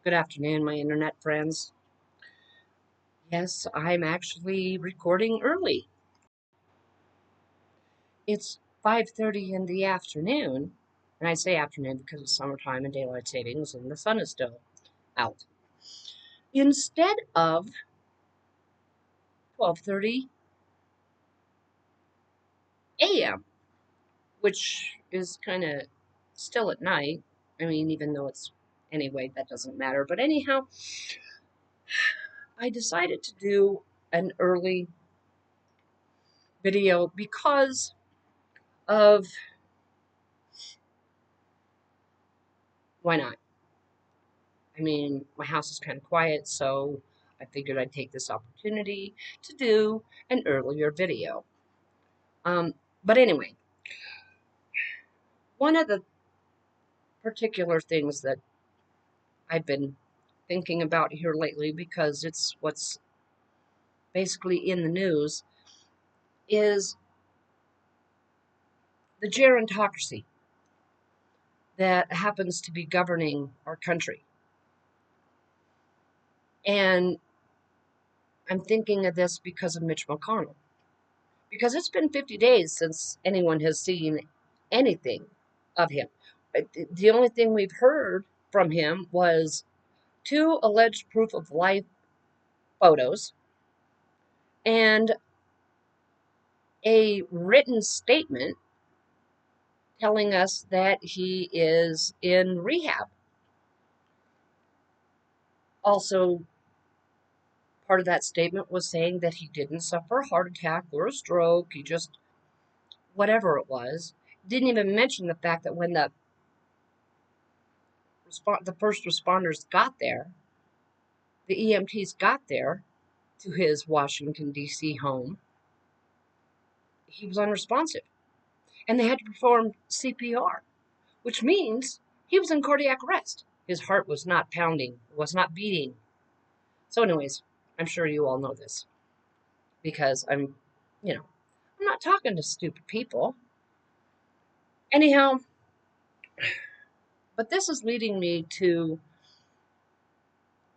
Good afternoon, my internet friends. Yes, I'm actually recording early. It's 5:30 in the afternoon, and I say afternoon because it's summertime and daylight savings and the sun is still out. Instead of 12:30 a.m., which is kind of still at night. I mean, even though it's anyway, that doesn't matter. But anyhow, I decided to do an early video because of why not? I mean, my house is kind of quiet, so I figured I'd take this opportunity to do an earlier video. But anyway, one of the particular things that I've been thinking about here lately, because it's what's basically in the news, is the gerontocracy that happens to be governing our country. And I'm thinking of this because of Mitch McConnell. Because it's been 50 days since anyone has seen anything of him. The only thing we've heard from him was two alleged proof of life photos and a written statement telling us that he is in rehab. Also, part of that statement was saying that he didn't suffer a heart attack or a stroke. He just, whatever it was, didn't even mention the fact that when the first responders got there, the EMTs got there to his Washington, D.C. home, he was unresponsive. And they had to perform CPR, which means he was in cardiac arrest. His heart was not pounding, was not beating. So, anyways, I'm sure you all know this because I'm not talking to stupid people. Anyhow, but this is leading me to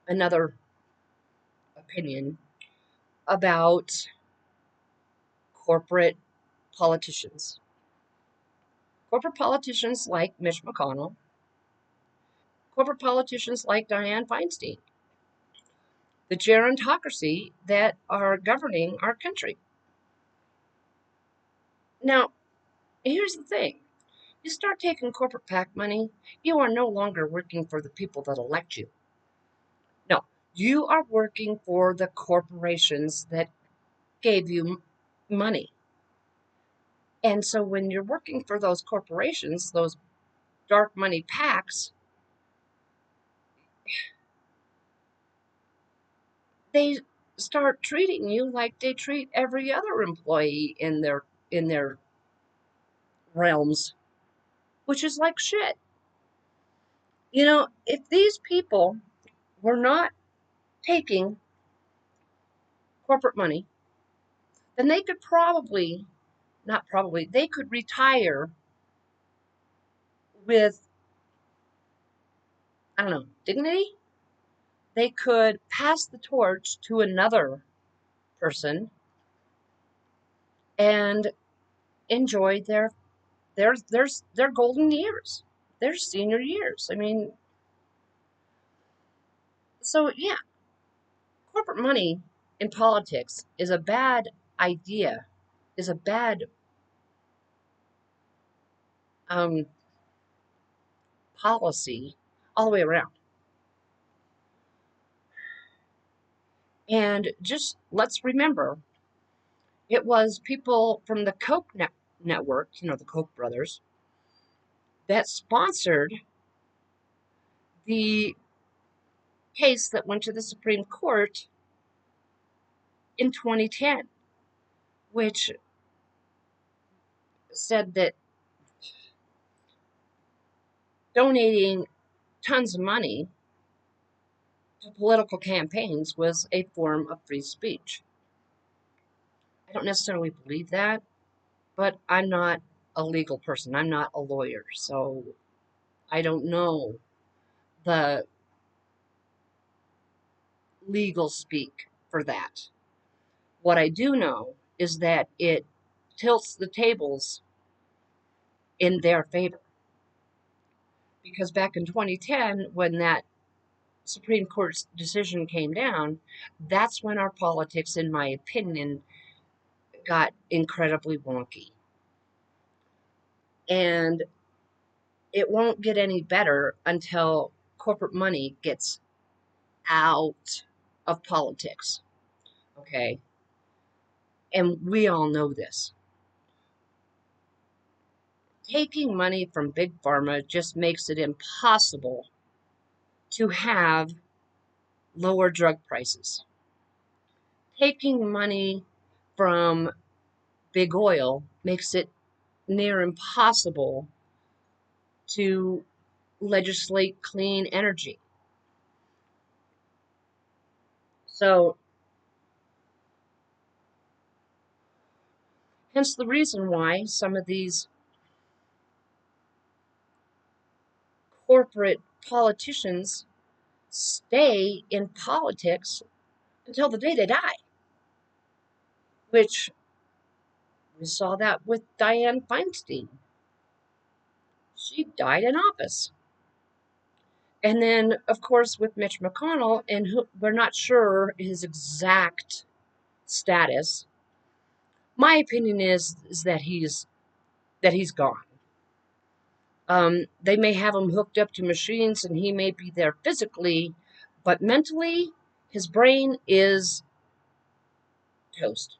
another opinion about corporate politicians. Corporate politicians like Mitch McConnell, corporate politicians like Dianne Feinstein, the gerontocracy that are governing our country. Now, here's the thing. You start taking corporate PAC money, you are no longer working for the people that elect you. No, you are working for the corporations that gave you money. And so when you're working for those corporations, those dark money PACs, they start treating you like they treat every other employee in their realms, which is like shit. If these people were not taking corporate money, then they could probably, not probably, they could retire with, I don't know, dignity. They could pass the torch to another person and enjoy their golden years, their senior years. I mean, so yeah, corporate money in politics is a bad idea, is a bad um, policy all the way around. And just let's remember, it was people from the network, the Koch brothers, that sponsored the case that went to the Supreme Court in 2010, which said that donating tons of money to political campaigns was a form of free speech. I don't necessarily believe that, but I'm not a legal person. I'm not a lawyer, so I don't know the legal speak for that. What I do know is that it tilts the tables in their favor. Because back in 2010, when that Supreme Court's decision came down, that's when our politics, in my opinion, got incredibly wonky. And it won't get any better until corporate money gets out of politics. Okay. And we all know this. Taking money from big pharma just makes it impossible to have lower drug prices. Taking money from big oil makes it near impossible to legislate clean energy. So, hence the reason why some of these corporate politicians stay in politics until the day they die, which we saw that with Dianne Feinstein. She died in office. And then, of course, with Mitch McConnell, and we're not sure his exact status. My opinion is that he's gone. They may have him hooked up to machines, and he may be there physically, but mentally, his brain is toast.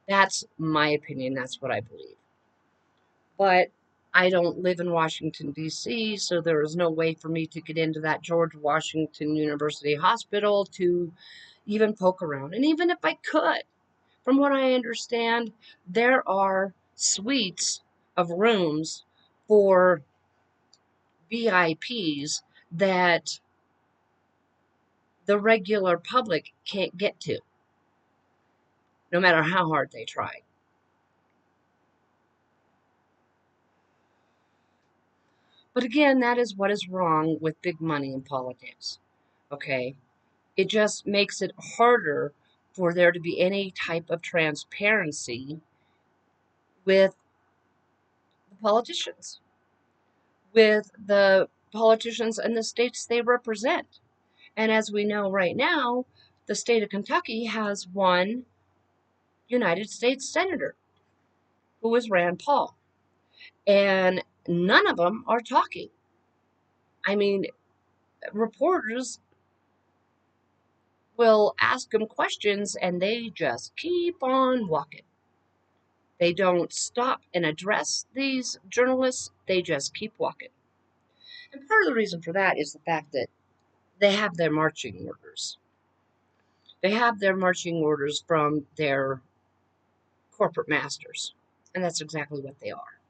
That's my opinion. That's what I believe. But I don't live in Washington, D.C., so there is no way for me to get into that George Washington University Hospital to even poke around. And even if I could, from what I understand, there are suites of rooms for VIPs that the regular public can't get to, no matter how hard they try. But again, that is what is wrong with big money in politics. Okay? It just makes it harder for there to be any type of transparency with the politicians, with the politicians and the states they represent. And as we know right now, the state of Kentucky has one United States Senator who is Rand Paul. And none of them are talking. I mean, reporters will ask them questions and they just keep on walking. They don't stop and address these journalists, they just keep walking. And part of the reason for that is the fact that they have their marching orders. They have their marching orders from their corporate masters. And that's exactly what they are.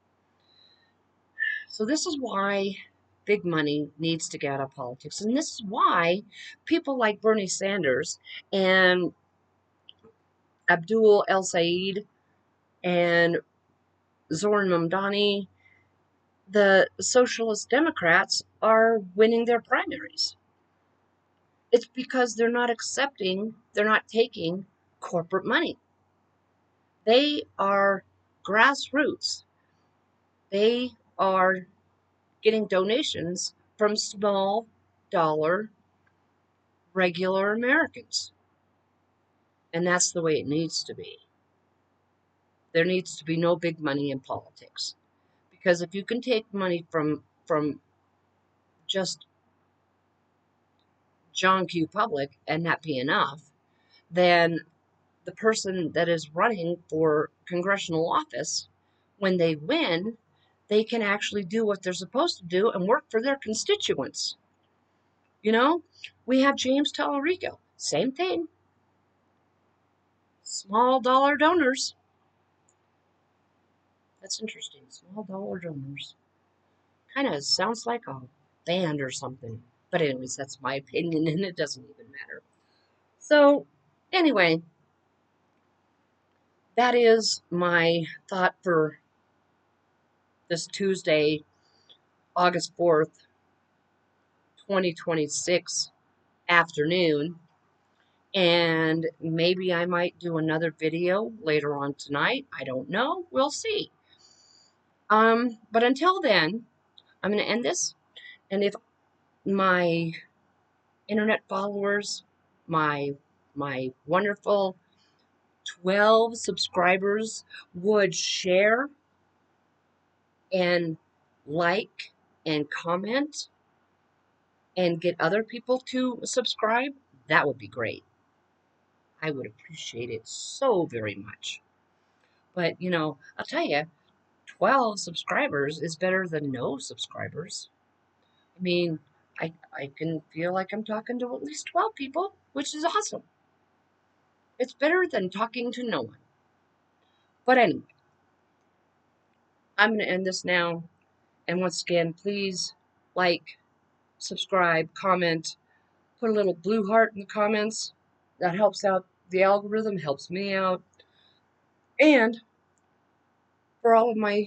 So, this is why big money needs to get out of politics. And this is why people like Bernie Sanders and Abdul El Sayed and Zoran Mamdani, the Socialist Democrats, are winning their primaries. It's because they're not accepting, they're not taking corporate money. They are grassroots. They are getting donations from small dollar regular Americans. And that's the way it needs to be. There needs to be no big money in politics. Because if you can take money from just John Q. Public and that be enough, then the person that is running for congressional office, when they win, they can actually do what they're supposed to do and work for their constituents. You know, we have James Tallarico, same thing. Small dollar donors. That's interesting. Small dollar donors. Kind of sounds like a band or something. But anyways, that's my opinion and it doesn't even matter. So, anyway, that is my thought for this Tuesday, August 4th, 2026 afternoon. And maybe I might do another video later on tonight. I don't know. We'll see. But until then, I'm going to end this. And if my internet followers, my my wonderful 12 subscribers would share and like and comment and get other people to subscribe, that would be great. I would appreciate it so very much. But, I'll tell you, 12 subscribers is better than no subscribers. I mean, I can feel like I'm talking to at least 12 people, which is awesome. It's better than talking to no one. But anyway, I'm going to end this now. And once again, please like, subscribe, comment, put a little blue heart in the comments. That helps out the algorithm, helps me out. And for all of my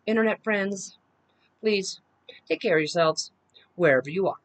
internet friends, please take care of yourselves wherever you are.